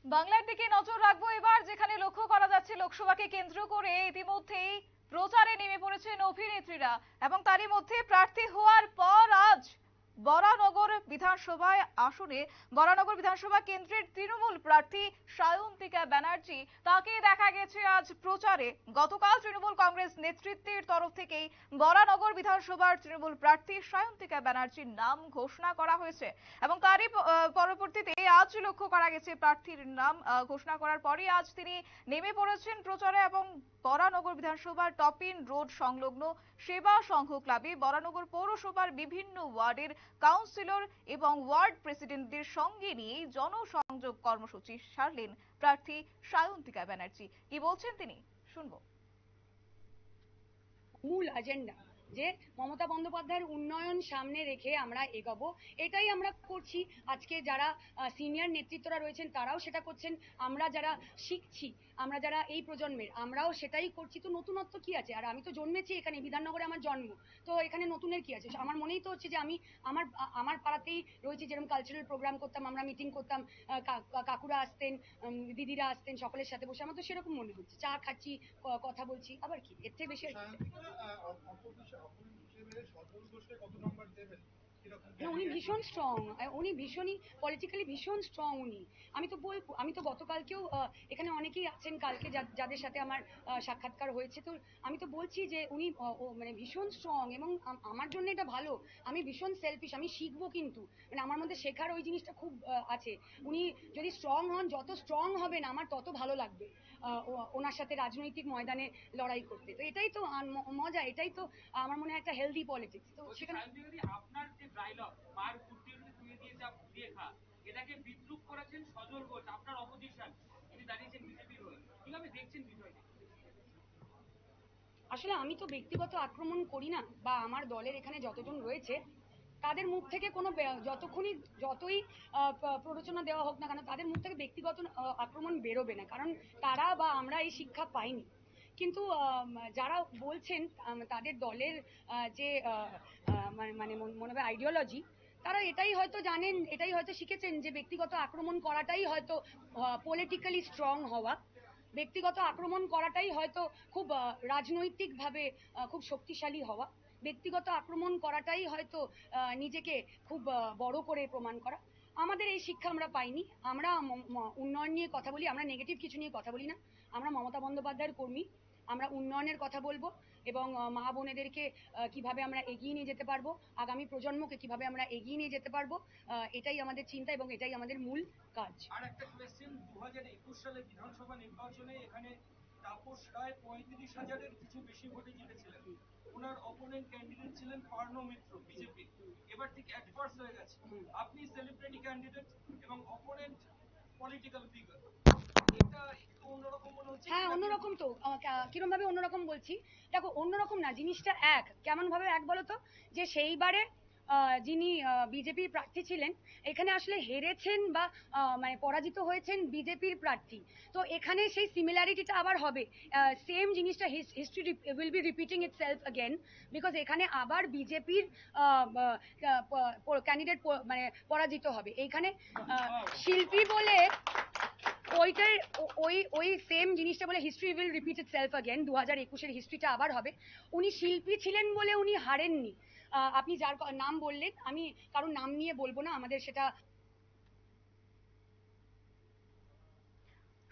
বাংলার দিকে নজর রাখবো এবার, যেখানে লক্ষ্য করা যাচ্ছে লোকসভাকে কেন্দ্র করে ইতিমধ্যেই প্রচারে নেমে পড়েছেন অভিনেত্রীরা এবং তারই মধ্যে প্রার্থী হওয়ার পর আজ বরানগর বিধানসভায় আসনে বরানগর বিধানসভা কেন্দ্রের তৃণমূল প্রার্থী সায়ন্তিকা ব্যানার্জি, তাকে দেখা গেছে আজ প্রচারে। গতকাল তৃণমূল কংগ্রেস নেতৃত্বের তরফ থেকেই বরানগর বিধানসভার তৃণমূল প্রার্থী সায়ন্তিকা ব্যানার্জির নাম ঘোষণা করা হয়েছে এবং তারই পরবর্তীতে আজ লক্ষ্য করা গেছে প্রার্থীর নাম ঘোষণা করার পরই আজ তিনি নেমে পড়েছেন প্রচারে এবং বরানগর বিধানসভার টপিন রোড সংলগ্ন সেবা সংঘ ক্লাবে বরানগর পৌরসভার বিভিন্ন ওয়ার্ডের কাউন্সিলর এবং ওয়ার্ড প্রেসিডেন্টদের সঙ্গে নিয়ে জনসংযোগ কর্মসূচি সারলেন প্রার্থী সায়ন্তিকা ব্যানার্জি। কি বলছেন তিনি, শুনবো। মূল এজেন্ডা যে মমতা বন্দ্যোপাধ্যায়ের উন্নয়ন সামনে রেখে আমরা এগোবো, এটাই আমরা করছি। আজকে যারা সিনিয়র নেতৃত্বরা রয়েছেন তারাও সেটা করছেন, আমরা যারা শিখছি, আমরা যারা এই প্রজন্মের, আমরাও সেটাই করছি। তো নতুনত্ব কি আছে? আর আমি তো জন্মেছি এখানে, বিধাননগরে আমার জন্ম, তো এখানে নতুনের কি আছে? আমার মনেই তো হচ্ছে যে আমি আমার আমার পাড়াতেই রয়েছি, যেরকম কালচারাল প্রোগ্রাম করতাম, আমরা মিটিং করতাম, কাকুরা আসতেন, দিদিরা আসতেন, সকলের সাথে বসে আমার তো সেরকম মনে হচ্ছে, চা খাচ্ছি, কথা বলছি, আবার কি এর থেকে বেশি? উনি ভীষণ স্ট্রং, উনি ভীষণই পলিটিক্যালি ভীষণ স্ট্রং উনি। আমি তো গতকালকেও এখানে অনেকেই আছেন কালকে যাদের সাথে আমার সাক্ষাৎকার হয়েছে, তো আমি তো বলছি যে উনি মানে ভীষণ স্ট্রং এবং আমার জন্য এটা ভালো। আমি ভীষণ সেলফিশ, আমি শিখবো, কিন্তু মানে আমার মধ্যে শেখার ওই জিনিসটা খুব আছে। উনি যদি স্ট্রং হন, যত স্ট্রং হবেন আমার তত ভালো লাগবে ওনার সাথে রাজনৈতিক ময়দানে লড়াই করতে। তো এটাই তো মজা, এটাই তো আমার মনে হয় একটা হেলদি পলিটিক্স। তো সেখানে আপনার যে ডায়লগ মার কুর্তির তুই দিয়ে যা দিয়ে খা, এটাকে বিদ্রুপ করেছেন সজল ঘোষ, আপনার অপোজিশন, তিনি দাঁড়িয়েছেন বিজেপির হয়ে, কিভাবে দেখছেন বিষয়টি? আসলে আমি তো ব্যক্তিগত আক্রমণ করি না, বা আমার দলের এখানে যতজন রয়েছে তাদের মুখ থেকে কোনো যতই প্ররোচনা দেওয়া হোক না কেন, তাদের মুখ থেকে ব্যক্তিগত আক্রমণ বেরোবে না, কারণ তারা বা আমরা এই শিক্ষা পাইনি। কিন্তু যারা বলছেন তাদের দলের যে মানে মনে হয় আইডিওলজি, তারা এটাই হয়তো জানেন, এটাই হয়তো শিখেছেন যে ব্যক্তিগত আক্রমণ করাটাই হয়তো পলিটিক্যালি স্ট্রং হওয়া, ব্যক্তিগত আক্রমণ করাটাই হয়তো খুব রাজনৈতিকভাবে খুব শক্তিশালী হওয়া, ব্যক্তিগত আক্রমণ করাটাই হয়তো নিজেকে খুব বড় করে প্রমাণ করা। আমাদের এই শিক্ষা আমরা পাইনি। আমরা উন্নয়ন নিয়ে কথা বলি, আমরা নেগেটিভ কিছু নিয়ে কথা বলি না। আমরা মমতা বন্দ্যোপাধ্যায়ের কর্মী, আমরা উন্নয়নের কথা বলবো এবং মা বোনেদেরকে কিভাবে আমরা এগিয়ে নিয়ে যেতে পারবো, আগামী প্রজন্মকে কিভাবে আমরা এগিয়ে নিয়ে যেতে পারবো, এটাই আমাদের চিন্তা এবং এটাই আমাদের মূল কাজ। আর একটা কোয়েশ্চেন, 2021 সালে বিধানসভা নির্বাচনে এখানে তাপস রায় 35,000-এর কিছু বেশি ভোটে জিতেছিলেন। ওনার অপোনেন্ট ক্যান্ডিডেট ছিলেন পার্ণ মিত্র বিজেপি, এবার ঠিক অ্যাডভার্স হয়ে গেছে। আপনি সেলিব্রিটি ক্যান্ডিডেট এবং অপোনেন্ট পলিটিক্যাল ফিগার, এটা একটু অন্যরকম মনে হচ্ছে। হ্যাঁ, অন্যরকম তো। কিরম ভাবে অন্যরকম বলছি? দেখো, অন্যরকম না, জিনিসটা এক। কেমন ভাবে এক বলো তো? যে সেইবারে যিনি বিজেপির প্রার্থী ছিলেন, এখানে আসলে হেরেছেন বা মানে পরাজিত হয়েছেন বিজেপির প্রার্থী। তো এখানে সেই সিমিলারিটিটা আবার হবে, সেম জিনিসটা history will be repeating itself again, because এখানে আবার বিজেপির ক্যান্ডিডেট মানে পরাজিত হবে। এইখানে শিল্পী বলে ওইটার ওই ওই সেম জিনিসটা বলে history will repeat itself again, 2021-এর হিস্ট্রিটা আবার হবে। উনি শিল্পী ছিলেন বলে উনি হারেননি। আপনি যার নাম বললেন, আমি কারণ নাম নিয়ে বলবো না, আমাদের সেটা।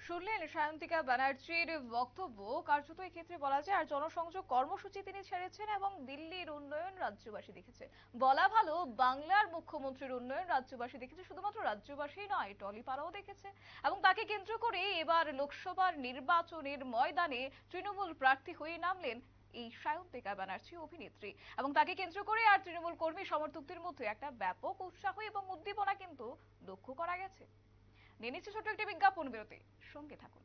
শুনলেন সায়ন্তিকা ব্যানার্জির বক্তব্য। কার্যত এক্ষেত্রে বলা যায় আর জনসংযোগ কর্মসূচি তিনি ছেড়েছেন এবং দিল্লির উন্নয়ন রাজ্যবাসী দেখেছে। বলা ভালো, বাংলার মুখ্যমন্ত্রীর উন্নয়ন রাজ্যবাসী দেখেছে। শুধুমাত্র রাজ্যবাসী নয়, টলিপাড়াও দেখেছে এবং তাকে কেন্দ্র করে এবার লোকসভার নির্বাচনের ময়দানে তৃণমূল প্রার্থী হয়ে নামলেন এই সায়ন্তিকা ব্যানার্জি অভিনেত্রী এবং তাকে কেন্দ্র করে আর তৃণমূল কর্মী সমর্থকদের মধ্যে একটা ব্যাপক উৎসাহ এবং উদ্দীপনা কিন্তু লক্ষ্য করা গেছে। নিয়ে নিচ্ছে ছোট্ট একটি বিজ্ঞাপন বিরতি, সঙ্গে থাকুন।